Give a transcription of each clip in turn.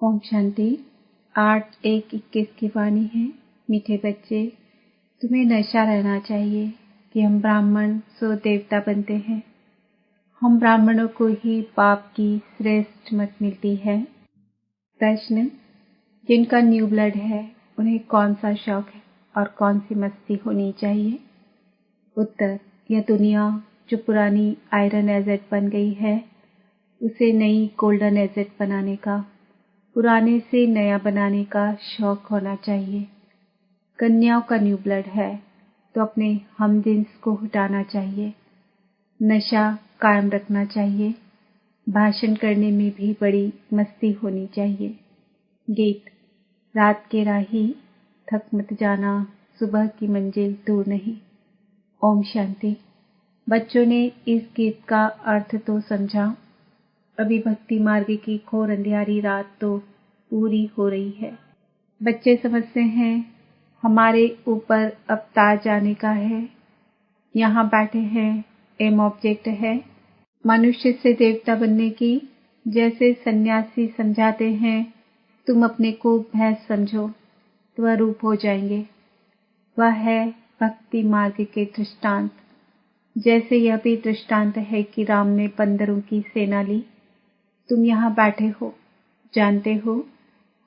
ओम शांति। 8/1/21 की वाणी है। मीठे बच्चे, तुम्हें नशा रहना चाहिए कि हम ब्राह्मण सो देवता बनते हैं। हम ब्राह्मणों को ही पाप की श्रेष्ठ मत मिलती है। प्रश्न, जिनका न्यू ब्लड है उन्हें कौन सा शौक है और कौन सी मस्ती होनी चाहिए? उत्तर, यह दुनिया जो पुरानी आयरन एजेट बन गई है उसे नई गोल्डन एजेट बनाने का, पुराने से नया बनाने का शौक होना चाहिए। कन्याओं का न्यू ब्लड है तो अपने हमजिन्स को हटाना चाहिए, नशा कायम रखना चाहिए, भाषण करने में भी बड़ी मस्ती होनी चाहिए। गीत, रात के राही थक मत जाना, सुबह की मंजिल दूर नहीं। ओम शांति। बच्चों ने इस गीत का अर्थ तो समझा। अभी भक्ति मार्ग की घोर अंधियारी रात तो पूरी हो रही है। बच्चे समझते हैं हमारे ऊपर अब ताज आने का है, यहाँ बैठे हैं, एम ऑब्जेक्ट है मनुष्य से देवता बनने की। जैसे सन्यासी समझाते हैं तुम अपने को भैंस समझो तो वह रूप हो जाएंगे। वह है भक्ति मार्ग के दृष्टांत। जैसे यह भी दृष्टांत है कि राम ने बंदरों की सेना ली। तुम यहाँ बैठे हो, जानते हो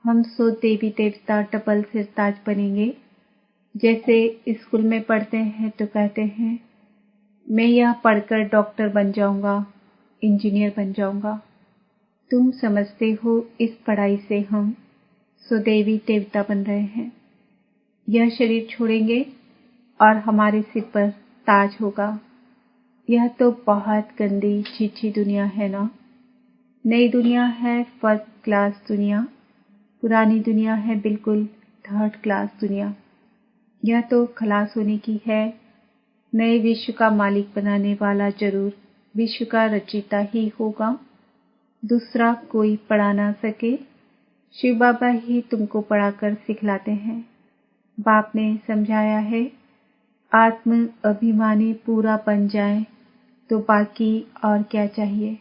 हम सो देवी देवता डबल सिरताज बनेंगे। जैसे स्कूल में पढ़ते हैं तो कहते हैं मैं यह पढ़कर डॉक्टर बन जाऊंगा, इंजीनियर बन जाऊंगा। तुम समझते हो इस पढ़ाई से हम सो देवी देवता बन रहे हैं। यह शरीर छोड़ेंगे और हमारे सिर पर ताज होगा। यह तो बहुत गंदी छीछी दुनिया है ना। नई दुनिया है फर्स्ट क्लास दुनिया, पुरानी दुनिया है बिल्कुल थर्ड क्लास दुनिया। यह तो खलास होने की है। नए विश्व का मालिक बनाने वाला जरूर विश्व का रचयिता ही होगा, दूसरा कोई पढ़ा ना सके। शिव बाबा ही तुमको पढ़ाकर सिखलाते हैं। बाप ने समझाया है आत्म अभिमानी पूरा बन जाए तो बाकी और क्या चाहिए।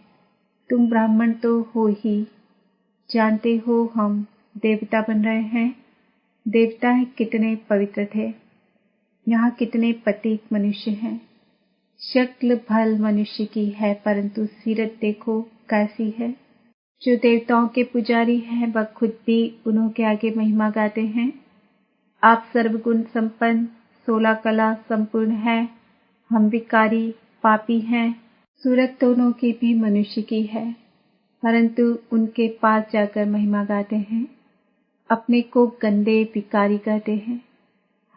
तुम ब्राह्मण तो हो ही, जानते हो हम देवता बन रहे हैं। देवता है कितने पवित्र थे, यहाँ कितने पतित मनुष्य हैं। शक्ल भल मनुष्य की है परंतु सीरत देखो कैसी है। जो देवताओं के पुजारी हैं वह खुद भी उन्हों के आगे महिमा गाते हैं। आप सर्वगुण संपन्न 16 कला संपूर्ण है, हम विकारी पापी हैं। सूरत दोनों की भी मनुष्य की है परंतु उनके पास जाकर महिमा गाते हैं। अपने को गंदे विकारी कहते हैं।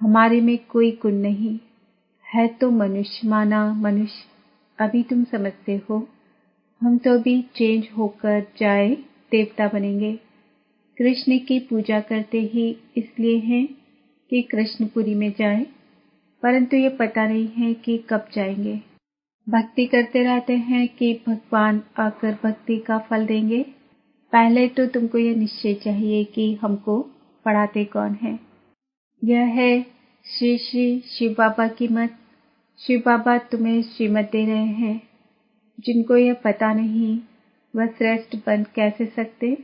हमारे में कोई गुण नहीं है तो मनुष्य माना मनुष्य। अभी तुम समझते हो हम तो अभी चेंज होकर जाए देवता बनेंगे। कृष्ण की पूजा करते ही इसलिए हैं कि कृष्णपुरी में जाए, परंतु ये पता नहीं है कि कब जाएंगे। भक्ति करते रहते हैं कि भगवान आकर भक्ति का फल देंगे। पहले तो तुमको यह निश्चय चाहिए कि हमको पढ़ाते कौन है। यह है श्री श्री शिव बाबा की मत। शिव बाबा तुम्हें श्रीमत दे रहे हैं। जिनको यह पता नहीं वह श्रेष्ठ बन कैसे सकते।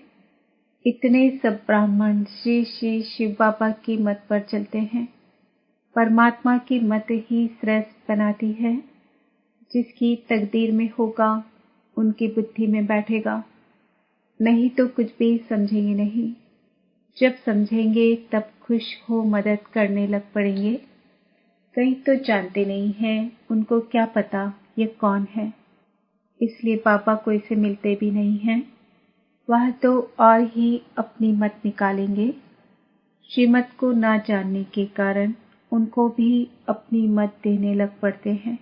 इतने सब ब्राह्मण श्री श्री शिव बाबा की मत पर चलते हैं। परमात्मा की मत ही श्रेष्ठ बनाती है। जिसकी तकदीर में होगा उनकी बुद्धि में बैठेगा, नहीं तो कुछ भी समझेंगे नहीं। जब समझेंगे तब खुश हो मदद करने लग पड़ेंगे। कई तो जानते नहीं हैं, उनको क्या पता ये कौन है, इसलिए बाबा को इसे मिलते भी नहीं हैं। वह तो और ही अपनी मत निकालेंगे। श्रीमत को ना जानने के कारण उनको भी अपनी मत देने लग पड़ते हैं।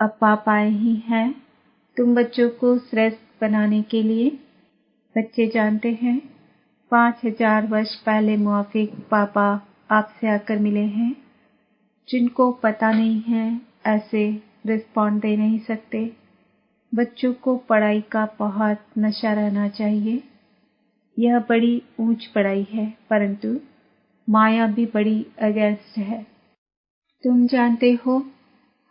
अब पाप आए ही हैं तुम बच्चों को श्रेष्ठ बनाने के लिए। बच्चे जानते हैं 5000 वर्ष पहले मुआफिक पापा आपसे आकर मिले हैं। जिनको पता नहीं है ऐसे रिस्पॉन्ड दे नहीं सकते। बच्चों को पढ़ाई का बहुत नशा रहना चाहिए। यह बड़ी ऊंच पढ़ाई है परंतु माया भी बड़ी अगेंस्ट है। तुम जानते हो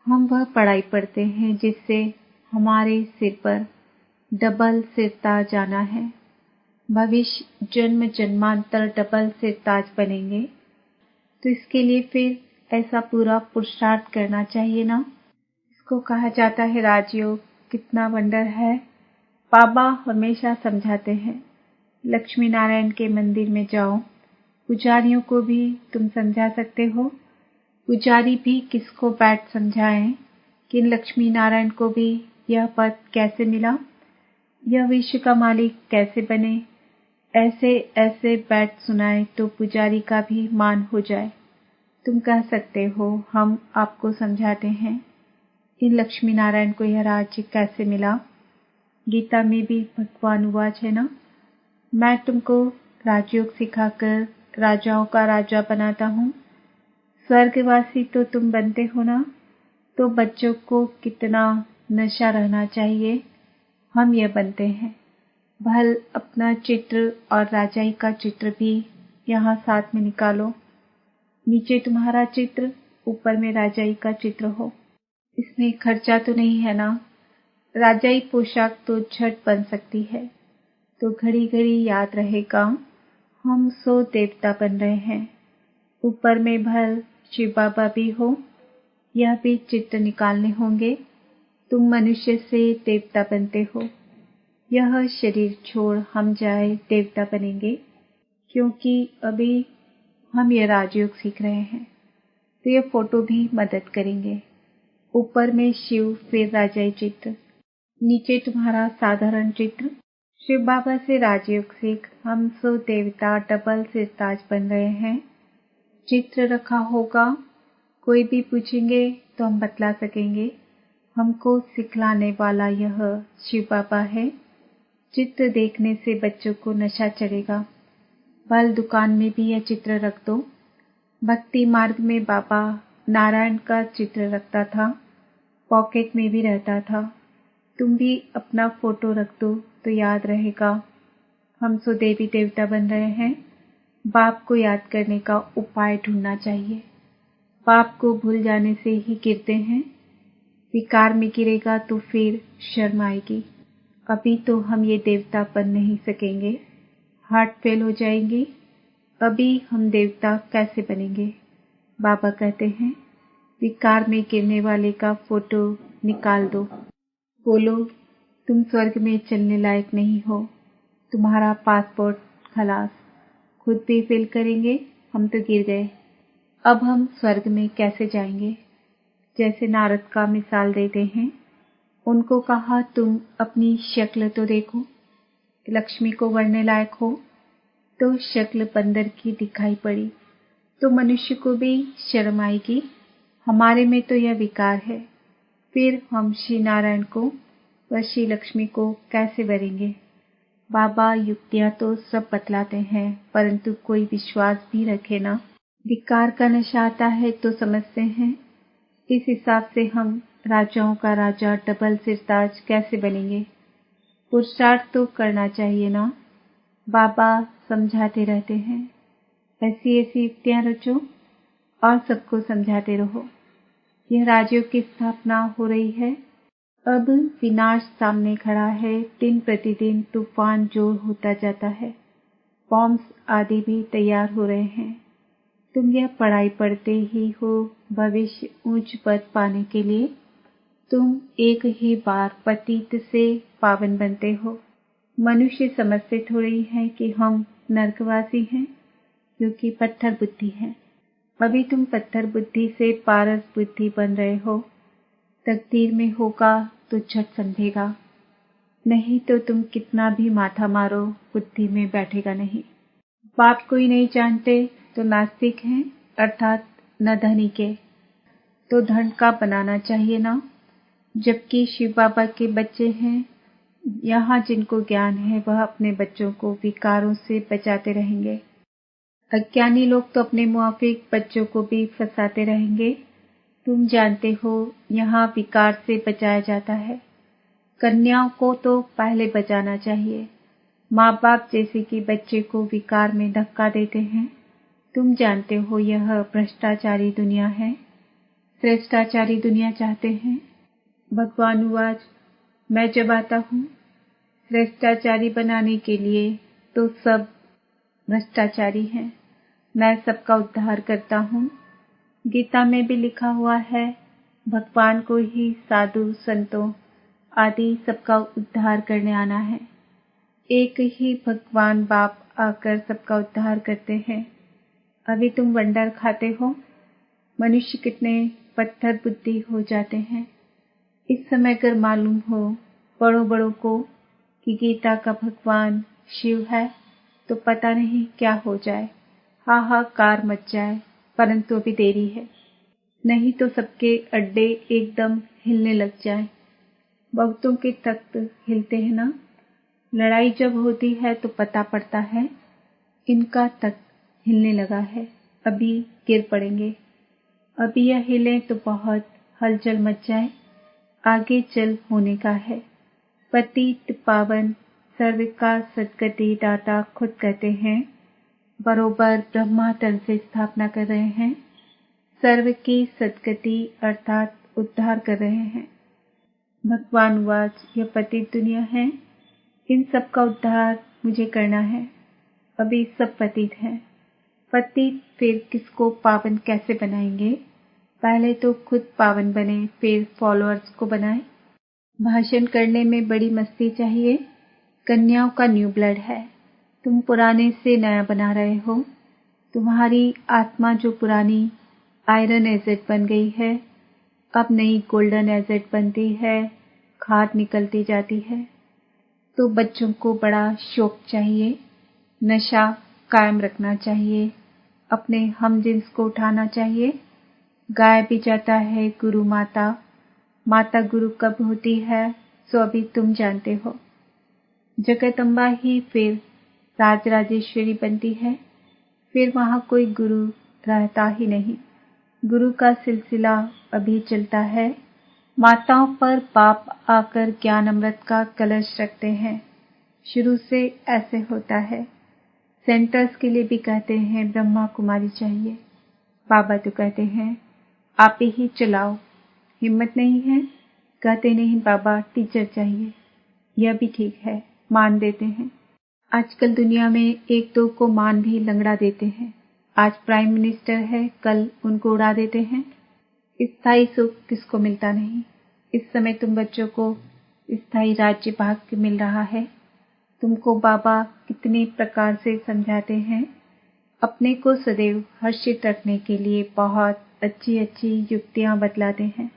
हम वह पढ़ाई पढ़ते हैं जिससे हमारे सिर पर डबल सिरताज आना है। भविष्य जन्म जन्मांतर डबल सिरताज बनेंगे। तो इसके लिए फिर ऐसा पूरा पुरुषार्थ करना चाहिए ना। इसको कहा जाता है राजयोग। कितना वंडर है। बाबा हमेशा समझाते हैं, लक्ष्मी नारायण के मंदिर में जाओ, पुजारियों को भी तुम समझा सकते हो। पुजारी भी किसको बैठ समझाएं कि लक्ष्मी नारायण को भी यह पद कैसे मिला, यह विश्व का मालिक कैसे बने। ऐसे ऐसे बैठ सुनाए तो पुजारी का भी मान हो जाए। तुम कह सकते हो हम आपको समझाते हैं इन लक्ष्मी नारायण को यह राज्य कैसे मिला। गीता में भी भगवान उवाच है ना, मैं तुमको राजयोग सिखाकर राजाओं का राजा बनाता हूँ। स्वर्गवासी तो तुम बनते हो ना। तो बच्चों को कितना नशा रहना चाहिए, हम यह बनते हैं। भल अपना चित्र और राजाई का चित्र भी यहाँ साथ में निकालो। नीचे तुम्हारा चित्र, ऊपर में राजाई का चित्र हो। इसमें खर्चा तो नहीं है ना। राजाई पोशाक तो झट बन सकती है। तो घड़ी घड़ी याद रहेगा हम 100 देवता बन रहे हैं। ऊपर में भल शिव बाबा भी हो, यह भी चित्र निकालने होंगे। तुम मनुष्य से देवता बनते हो। यह शरीर छोड़ हम जाए देवता बनेंगे, क्योंकि अभी हम ये राजयोग सीख रहे हैं। तो ये फोटो भी मदद करेंगे। ऊपर में शिव, फिर राजाई चित्र, नीचे तुम्हारा साधारण चित्र। शिव बाबा से राजयोग सीख हम 100 देवता डबल सिरताज बन रहे हैं। चित्र रखा होगा, कोई भी पूछेंगे तो हम बतला सकेंगे। हमको सिखलाने वाला यह शिव बाबा है। चित्र देखने से बच्चों को नशा चढ़ेगा। बल दुकान में भी यह चित्र रख दो। भक्ति मार्ग में बाबा नारायण का चित्र रखता था, पॉकेट में भी रहता था। तुम भी अपना फोटो रख दो तो याद रहेगा हम 100 देवी देवता बन रहे हैं। बाप को याद करने का उपाय ढूंढना चाहिए। बाप को भूल जाने से ही गिरते हैं। विकार में गिरेगा तो फिर शर्म आएगी। अभी तो हम ये देवता बन नहीं सकेंगे, हार्ट फेल हो जाएंगे। अभी हम देवता कैसे बनेंगे। बाबा कहते हैं विकार में गिरने वाले का फोटो निकाल दो। बोलो तुम स्वर्ग में चलने लायक नहीं हो, तुम्हारा पासपोर्ट खलास। खुद भी फेल करेंगे, हम तो गिर गए। अब हम स्वर्ग में कैसे जाएंगे। जैसे नारद का मिसाल देते हैं, उनको कहा तुम अपनी शक्ल तो देखो, लक्ष्मी को वरने लायक हो। तो शक्ल बंदर की दिखाई पड़ी तो मनुष्य को भी शर्म आएगी। हमारे में तो यह विकार है, फिर हम श्री नारायण को व श्री लक्ष्मी को कैसे वरेंगे। बाबा युक्तियां तो सब बतलाते हैं, परंतु कोई विश्वास भी रखे ना। विकार का नशा आता है तो समझते हैं। इस हिसाब से हम राजाओं का राजा डबल सिरताज कैसे बनेंगे। पुरुषार्थ तो करना चाहिए ना। बाबा समझाते रहते हैं, ऐसी ऐसी युक्तियां रचो और सबको समझाते रहो। यह राजयोग की स्थापना हो रही है। अब विनाश सामने खड़ा है। दिन प्रतिदिन तूफान जोर होता जाता है। बॉम्ब्स आदि भी तैयार हो रहे हैं। तुम यह पढ़ाई पढ़ते ही हो भविष्य ऊंच पद पाने के लिए। तुम एक ही बार पतित से पावन बनते हो। मनुष्य समझते थोड़ी है कि हम नरकवासी हैं, क्योंकि पत्थर बुद्धि है। अभी तुम पत्थर बुद्धि से पारस बुद्धि बन रहे हो। तकदीर में होगा तो झट समझेगा, नहीं तो तुम कितना भी माथा मारो बुद्धि में बैठेगा नहीं। बाप को ही नहीं जानते तो नास्तिक हैं, अर्थात न धनी के। तो धन का बनाना चाहिए ना। जबकि शिव बाबा के बच्चे हैं, यहाँ जिनको ज्ञान है वह अपने बच्चों को विकारों से बचाते रहेंगे। अज्ञानी लोग तो अपने मुआफिक बच्चों को भी फंसाते रहेंगे। तुम जानते हो यहाँ विकार से बचाया जाता है। कन्याओं को तो पहले बचाना चाहिए। माँ बाप जैसे कि बच्चे को विकार में धक्का देते हैं। तुम जानते हो यह भ्रष्टाचारी दुनिया है। श्रेष्ठाचारी दुनिया चाहते हैं। भगवान उवाच, मैं जब आता हूँ श्रेष्ठाचारी बनाने के लिए तो सब भ्रष्टाचारी हैं। मैं सबका उद्धार करता हूँ। गीता में भी लिखा हुआ है, भगवान को ही साधु संतों आदि सबका उद्धार करने आना है। एक ही भगवान बाप आकर सबका उद्धार करते हैं। अभी तुम वंडर खाते हो। मनुष्य कितने पत्थर बुद्धि हो जाते हैं। इस समय अगर मालूम हो बड़ों बड़ों को कि गीता का भगवान शिव है तो पता नहीं क्या हो जाए, हाहाकार मच जाए। परंतु अभी देरी है, नहीं तो सबके अड्डे एकदम हिलने लग जाए। बहुतों के तख्त हिलते हैं ना। लड़ाई जब होती है तो पता पड़ता है इनका तख्त हिलने लगा है, अभी गिर पड़ेंगे। अभी यह हिले तो बहुत हलचल मच जाए, आगे चल होने का है। पतित पावन सर्व का सद्गति दाता खुद कहते हैं, बरोबर ब्रह्मा तल से स्थापना कर रहे हैं। सर्व की सद्गति अर्थात उद्धार कर रहे हैं। भगवान वाच, यह पतित दुनिया है, इन सब का उद्धार मुझे करना है। अभी सब पतित हैं। पतित फिर किसको पावन कैसे बनाएंगे? पहले तो खुद पावन बने, फिर फॉलोअर्स को बनाए। भाषण करने में बड़ी मस्ती चाहिए। कन्याओं का न्यू ब्लड है, तुम पुराने से नया बना रहे हो। तुम्हारी आत्मा जो पुरानी आयरन एसिड बन गई है, अब नई गोल्डन एसिड बनती है, खाद निकलती जाती है। तो बच्चों को बड़ा शौक चाहिए, नशा कायम रखना चाहिए, अपने हम जिन्स को उठाना चाहिए। गाया भी जाता है गुरु माता, माता गुरु कब होती है सो अभी तुम जानते हो। जगदम्बा ही फिर राजराजेश्वरी बनती है, फिर वहाँ कोई गुरु रहता ही नहीं। गुरु का सिलसिला अभी चलता है। माताओं पर बाप आकर ज्ञान अमृत का कलश रखते हैं। शुरू से ऐसे होता है। सेंटर्स के लिए भी कहते हैं ब्रह्मा कुमारी चाहिए। बाबा तो कहते हैं आप ही चलाओ। हिम्मत नहीं है, कहते नहीं बाबा टीचर चाहिए। यह भी ठीक है, मान देते हैं। आजकल दुनिया में एक दो को मान भी लंगड़ा देते हैं। आज प्राइम मिनिस्टर है, कल उनको उड़ा देते हैं। स्थायी सुख किसको मिलता नहीं। इस समय तुम बच्चों को स्थायी राज्य भाग्य मिल रहा है। तुमको बाबा कितने प्रकार से समझाते हैं। अपने को सदैव हर्षित रखने के लिए बहुत अच्छी अच्छी युक्तियां बतलाते हैं।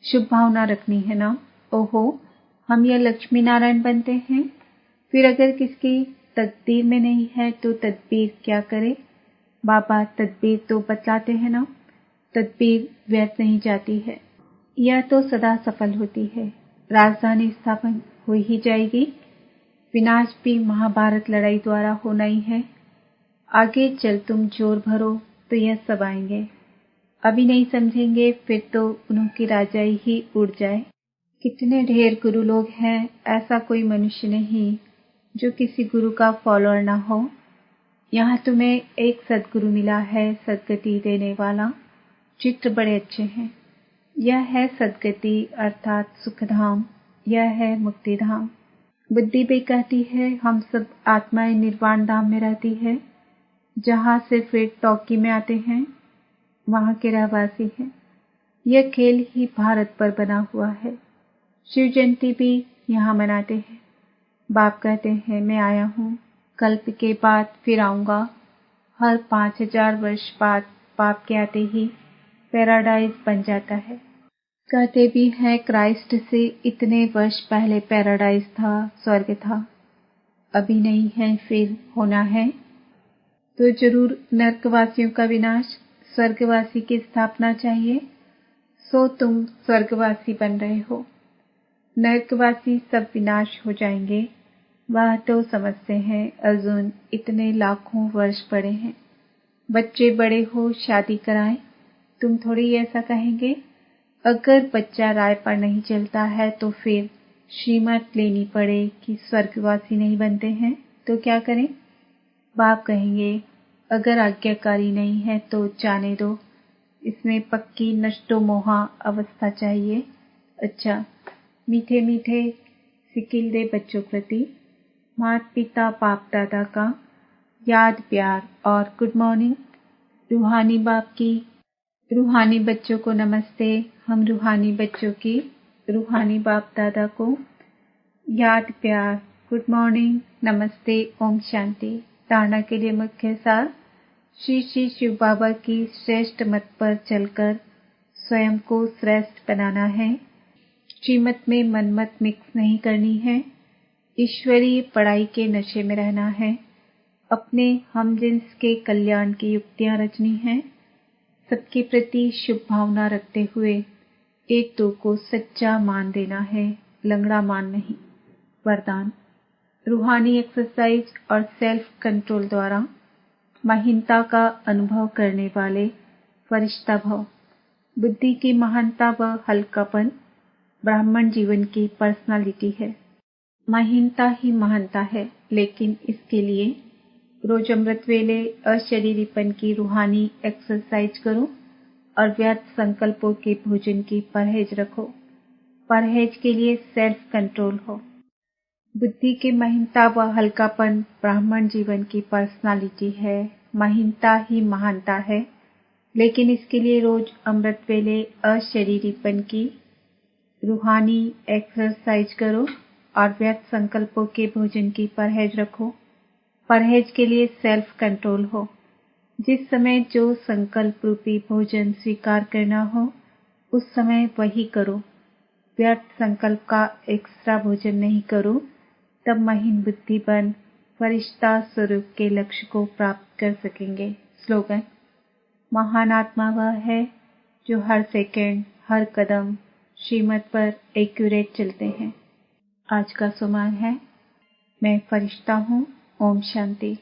शुभ भावना रखनी है ना। ओहो, हम यह लक्ष्मी नारायण बनते हैं, फिर अगर किसकी तकदीर में नहीं है तो तदबीर क्या करे। बाबा तदबीर तो बतलाते हैं ना। तदबीर व्यर्थ नहीं जाती है, यह तो सदा सफल होती है। राजधानी स्थापन हो ही जाएगी। विनाश भी महाभारत लड़ाई द्वारा होना ही है। आगे चल तुम जोर भरो तो यह सब आएंगे। अभी नहीं समझेंगे फिर तो उनकी राजाई ही उड़ जाए। कितने ढेर गुरु लोग हैं, ऐसा कोई मनुष्य नहीं जो किसी गुरु का फॉलोअर ना हो। यहाँ तुम्हें एक सद्गुरु मिला है, सद्गति देने वाला। चित्र बड़े अच्छे हैं। यह है सद्गति अर्थात सुखधाम, यह है मुक्तिधाम। बुद्धि भी कहती है हम सब आत्माएं निर्वाण धाम में रहती है, जहाँ से फिर टॉकी में आते हैं, वहाँ के रहवासी हैं। यह खेल ही भारत पर बना हुआ है। शिव जयंती भी यहाँ मनाते हैं। बाप कहते हैं मैं आया हूँ, कल्प के बाद फिर आऊँगा। हर 5000 वर्ष बाद बाप के आते ही पैराडाइज बन जाता है। कहते भी हैं क्राइस्ट से इतने वर्ष पहले पैराडाइज था, स्वर्ग था। अभी नहीं है, फिर होना है। तो जरूर नरकवासियों का विनाश, स्वर्गवासी की स्थापना चाहिए। सो तुम स्वर्गवासी बन रहे हो। नरकवासी सब विनाश हो जाएंगे। वह तो समझते हैं अर्जुन इतने लाखों वर्ष बड़े हैं। बच्चे बड़े हो शादी कराएं, तुम थोड़ी ऐसा कहेंगे। अगर बच्चा राय पर नहीं चलता है तो फिर श्रीमत लेनी पड़े कि स्वर्गवासी नहीं बनते हैं तो क्या करें। बाप कहेंगे अगर आज्ञाकारी नहीं है तो जाने दो, इसमें पक्की नष्टो मोहा अवस्था चाहिए। अच्छा, मीठे मीठे सिकिल दे बच्चों प्रति, माता पिता बाप दादा का याद, प्यार और गुड मॉर्निंग। रूहानी बाप की रूहानी बच्चों को नमस्ते। हम रूहानी बच्चों की रूहानी बाप दादा को याद, प्यार, गुड मॉर्निंग, नमस्ते, ओम शांति। धारणा के लिए मुख्य सार, श्री श्री शिव बाबा की श्रेष्ठ मत पर चलकर स्वयं को श्रेष्ठ बनाना है। श्रीमत में मनमत मिक्स नहीं करनी है। ईश्वरीय पढ़ाई के नशे में रहना है। अपने हमजिन्स के कल्याण की युक्तियां रचनी है। सबके प्रति शुभ भावना रखते हुए एक दो को सच्चा मान देना है, लंगड़ा मान नहीं। वरदान, रूहानी एक्सरसाइज और सेल्फ कंट्रोल द्वारा महानता का अनुभव करने वाले फरिश्ता भव। बुद्धि की महानता व हल्कापन ब्राह्मण जीवन की पर्सनालिटी है। महानता ही महानता है, लेकिन इसके लिए रोज अमृत वेले अशरीरीपन की रूहानी एक्सरसाइज करो और व्यर्थ संकल्पों के भोजन की परहेज रखो। परहेज के लिए सेल्फ कंट्रोल हो। बुद्धि के महानता व हल्कापन ब्राह्मण जीवन की पर्सनालिटी है। महानता ही महानता है, लेकिन इसके लिए रोज अमृत वेले अशरीरीपन की रूहानी एक्सरसाइज करो और व्यर्थ संकल्पों के भोजन की परहेज रखो। परहेज के लिए सेल्फ कंट्रोल हो। जिस समय जो संकल्प रूपी भोजन स्वीकार करना हो, उस समय वही करो। व्यर्थ संकल्प का एक्स्ट्रा भोजन नहीं करो, तब महीन बुद्धि बन फरिश्ता स्वरूप के लक्ष्य को प्राप्त कर सकेंगे। स्लोगन, महान आत्मा वह है जो हर सेकंड, हर कदम श्रीमत पर एक्यूरेट चलते हैं। आज का सुमान है, मैं फरिश्ता हूँ। ओम शांति।